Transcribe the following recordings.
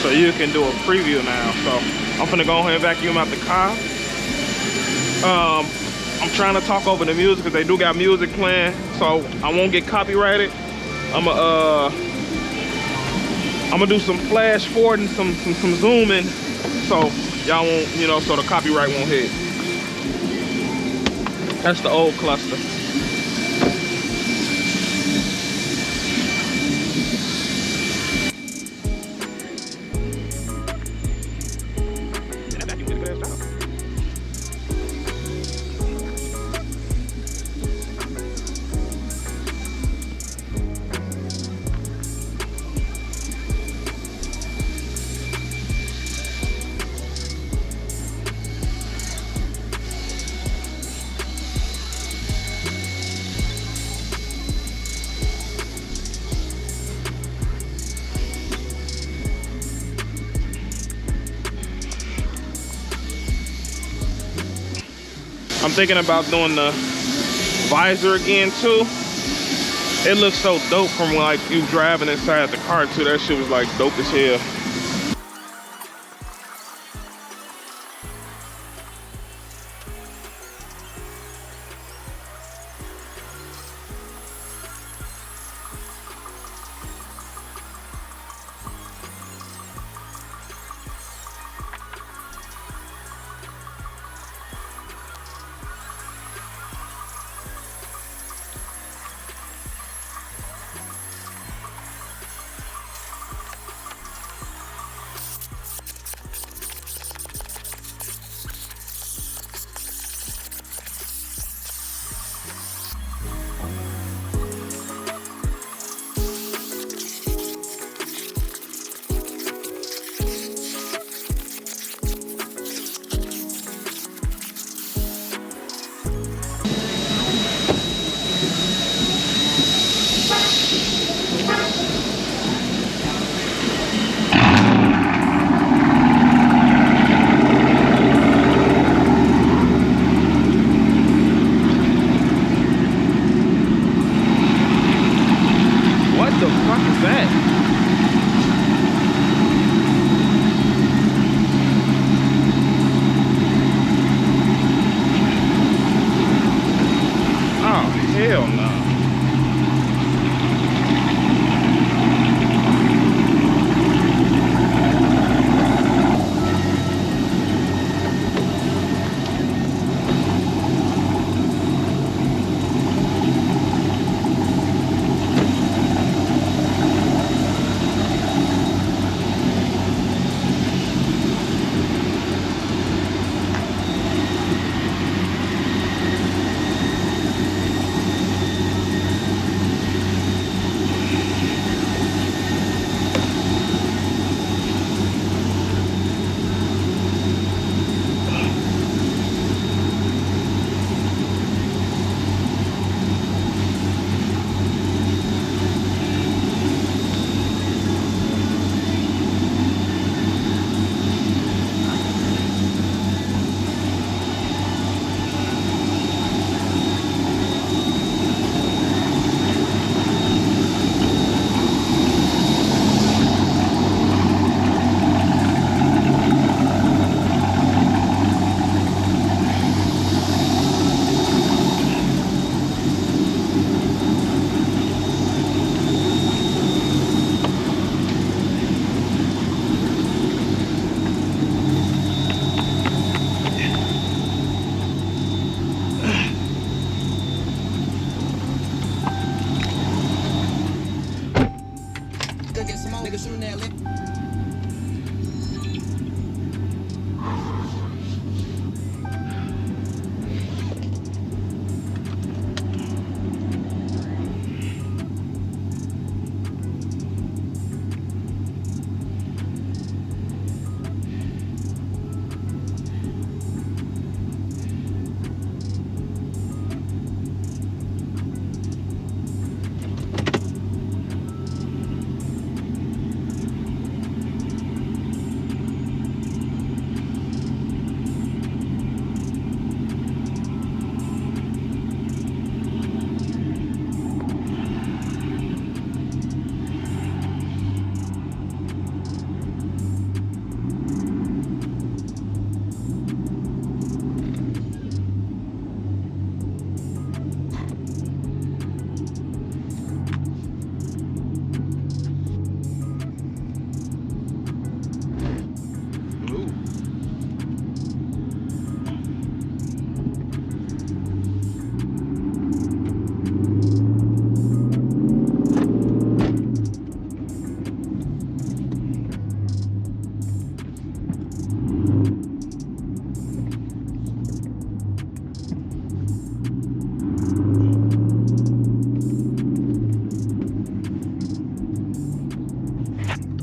so you can do a preview now. So I'm finna go ahead and vacuum out the car. I'm trying to talk over the music because they do got music playing, so I won't get copyrighted. I'm gonna do some flash forward and some zooming, so y'all won't, you know, so the copyright won't hit. That's the old cluster. I'm thinking about doing the visor again too. It looks so dope from like you driving inside the car too. That shit was like dope as hell. Hell no.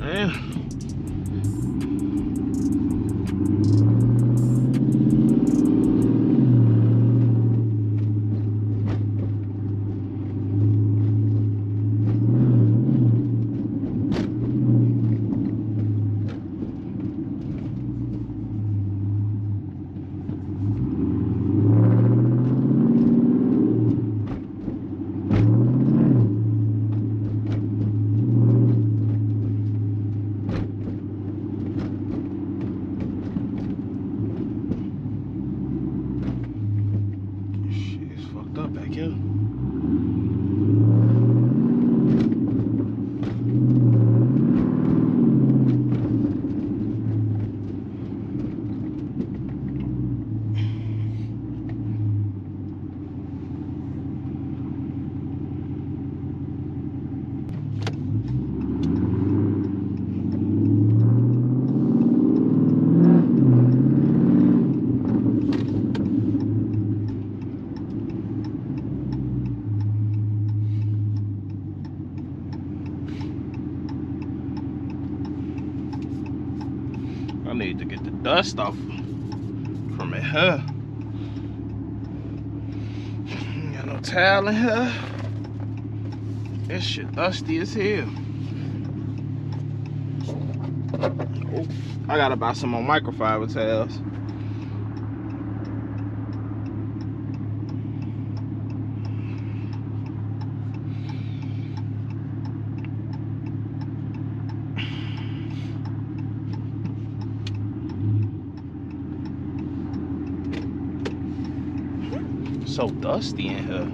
man. I need to get the dust off from it here. Got no towel in here. This shit dusty as hell. Oh, I gotta buy some more microfiber towels. So dusty in here.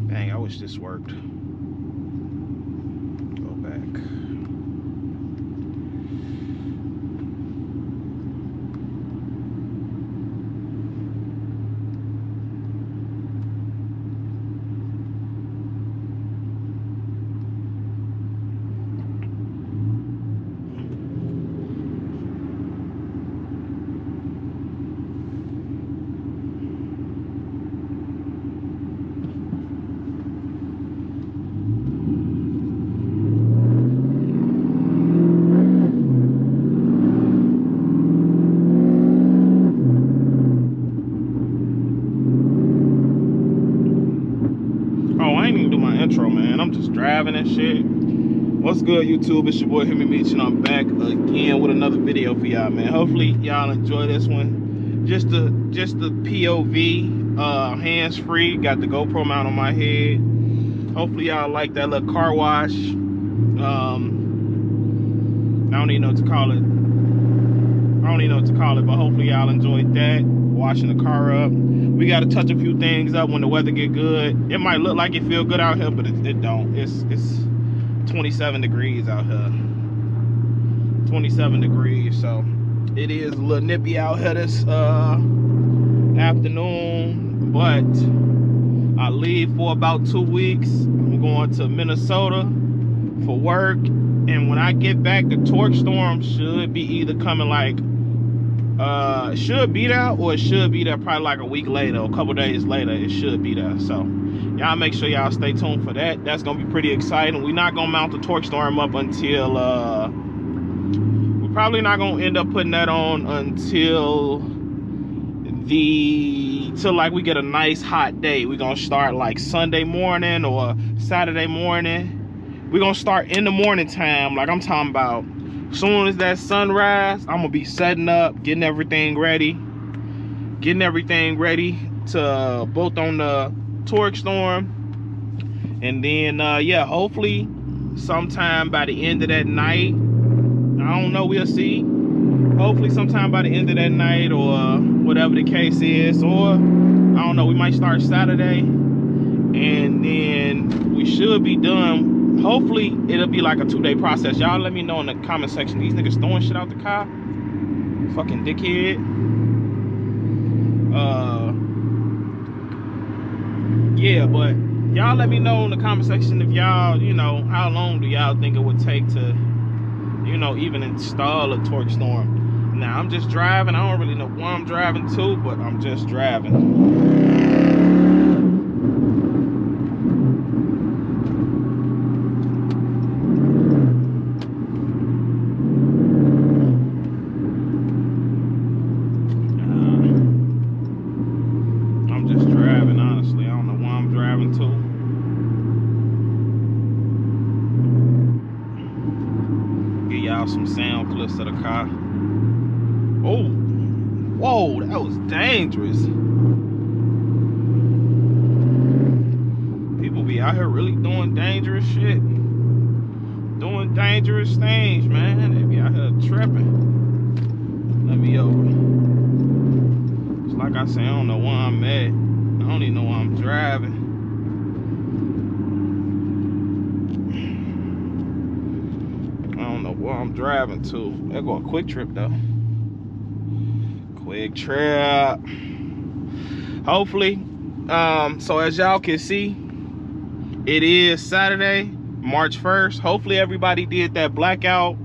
Dang, I wish this worked. Go back. Intro, man. I'm just driving and shit. What's good, YouTube? It's your boy Hemi Meech, and I'm back again with another video for y'all, man. Hopefully y'all enjoy this one. Just the POV, hands-free. Got the GoPro mount on my head. Hopefully y'all like that little car wash. I don't even know what to call it. But hopefully y'all enjoyed that. Washing the car up. We got to touch a few things up when the weather get good. It might look like it feel good out here, but it don't. It's 27 degrees out here. 27 degrees, so it is a little nippy out here this afternoon. But I leave for about 2 weeks. I'm going to Minnesota for work, and when I get back, the torque storm should be either coming like should be there, or it should be there probably like a week later, or a couple days later. It should be there. So y'all make sure y'all stay tuned for that. That's gonna be pretty exciting. We're not gonna mount the torque storm up until we're probably not gonna end up putting that on until like we get a nice hot day. We're gonna start like Sunday morning or Saturday morning. We're gonna start in the morning time. Like I'm talking about, soon as that sunrise, I'm gonna be setting up, getting everything ready. getting everything ready to both on the torque storm. And then yeah, hopefully sometime by the end of that night, I don't know, we'll see. Hopefully sometime by the end of that night, or whatever the case is, or I don't know, we might start Saturday, and then we should be done. Hopefully it'll be like a 2-day process. Y'all let me know in the comment section. These niggas throwing shit out the car, fucking dickhead. Yeah, but y'all let me know in the comment section if y'all, you know, how long do y'all think it would take to, you know, even install a torque storm. Now I'm just driving. I don't really know where I'm driving to, but I'm just driving. Some sound clips of the car. Oh, whoa, that was dangerous. People be out here really doing dangerous shit, doing dangerous things, man. They be out here tripping. Let me over. It's like I say, I don't know where I'm at. I don't even know where I'm driving. Where I'm driving to. They're going Quick Trip though. Quick Trip. Hopefully. So as y'all can see, it is Saturday, March 1st. Hopefully everybody did that blackout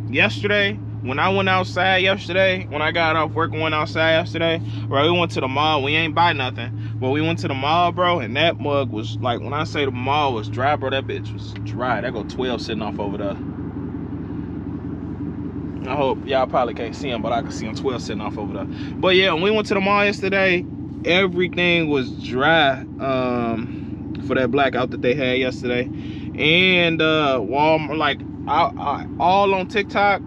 yesterday. When I went outside yesterday, when I got off work and went outside yesterday, bro, we went to the mall. We ain't buy nothing, but we went to the mall, bro, and that mug was like, when I say the mall was dry, bro, that bitch was dry. That go 12 sitting off over there. I hope y'all probably can't see him, but I can see him 12 sitting off over there. But yeah, when we went to the mall yesterday, everything was dry for that blackout that they had yesterday. And Walmart, like all on TikTok,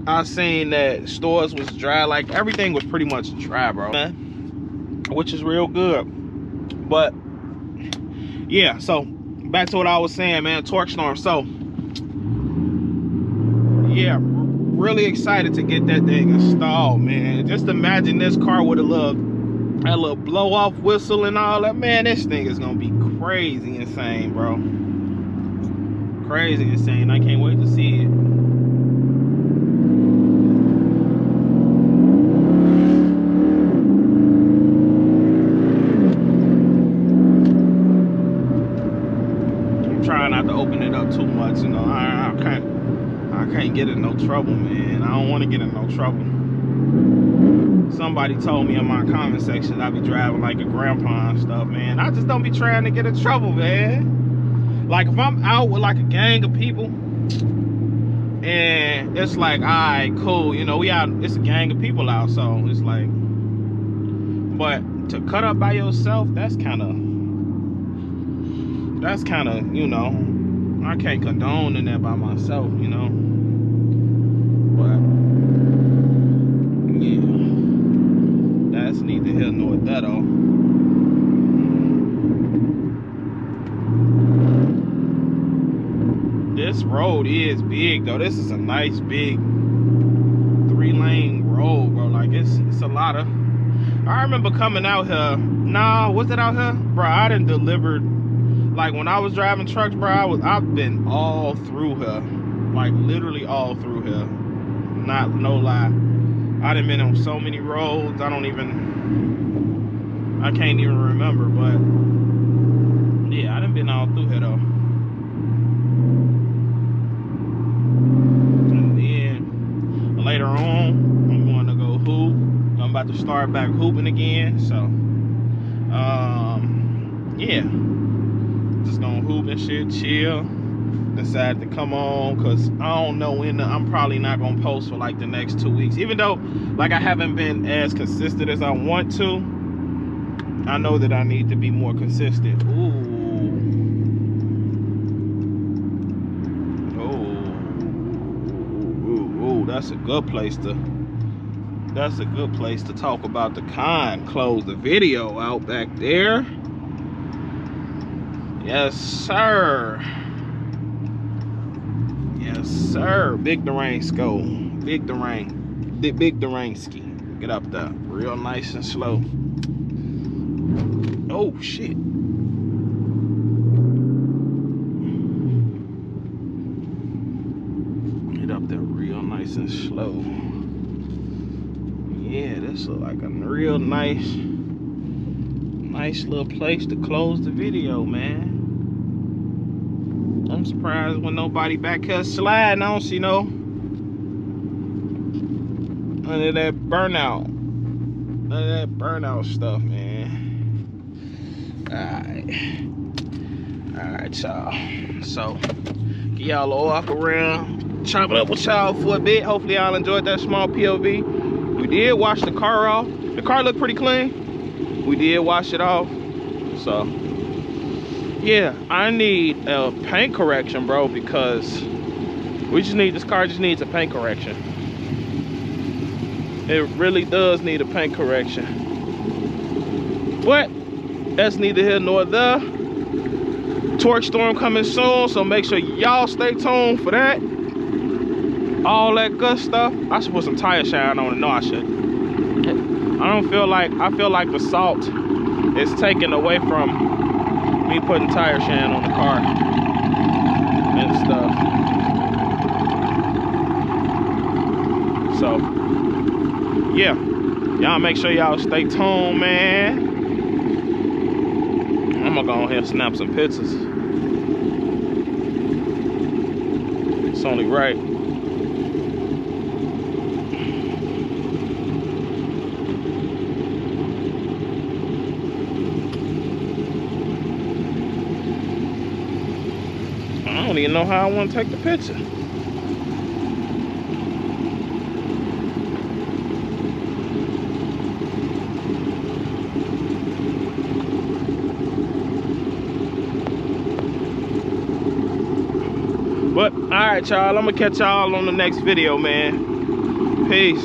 I seen that stores was dry. Like everything was pretty much dry, bro, which is real good. But yeah, so back to what I was saying, man. Torque storm. So yeah, really excited to get that thing installed, man. Just imagine this car with a little blow off whistle and all that, man. This thing is gonna be crazy insane, bro. Crazy insane. I can't wait to see it. Trying not to open it up too much, you know. I can't get in no trouble, man. I don't want to get in no trouble. Somebody told me in my comment section I be driving like a grandpa and stuff, man. I just don't be trying to get in trouble, man. Like if I'm out with like a gang of people and it's like, all right, cool, you know, we out, it's a gang of people out, so it's like, but to cut up by yourself, that's kind of, you know, I can't condone in that by myself, you know. But yeah, that's neither here nor there though. This road is big though. This is a nice big 3-lane road, bro. Like it's a lot of, I remember coming out here. Nah, was it out here? Bro, I done delivered. Like when I was driving trucks, bro, I've been all through here. Like literally all through here. Not, no lie. I done been on so many roads, I can't even remember, but yeah, I done been all through here though. And then later on, I'm going to go hoop. I'm about to start back hooping again, so yeah. Just gonna hoop and shit, chill. Decided to come on because I don't know when. I'm probably not gonna post for like the next 2 weeks, even though like I haven't been as consistent as I want to. I know that I need to be more consistent. Ooh, that's a good place to that's a good place to talk about the con. Close the video out back there. Yes, sir. Yes, sir. Big Durango. Big Duranski. Get up there. Real nice and slow. Oh, shit. Get up there real nice and slow. Yeah, this looks like a real nice little place to close the video, man. I'm surprised when nobody back here sliding. I don't see no none of that burnout. None of that burnout stuff, man. Alright, y'all. So, get y'all a walk around, chop it up with y'all for a bit. Hopefully y'all enjoyed that small POV. We did wash the car off. The car looked pretty clean. We did wash it off. So, yeah, I need a paint correction, bro, because this car just needs a paint correction. It really does need a paint correction. But that's neither here nor there. Torque storm coming soon, so make sure y'all stay tuned for that. All that good stuff. I should put some tire shine on it. No, I should. I feel like the salt is taken away from me putting tire shine on the car and stuff. So, yeah. Y'all make sure y'all stay tuned, man. I'm gonna go ahead and snap some pictures. It's only right. I don't even know how I want to take the picture. But, alright, y'all. I'm going to catch y'all on the next video, man. Peace.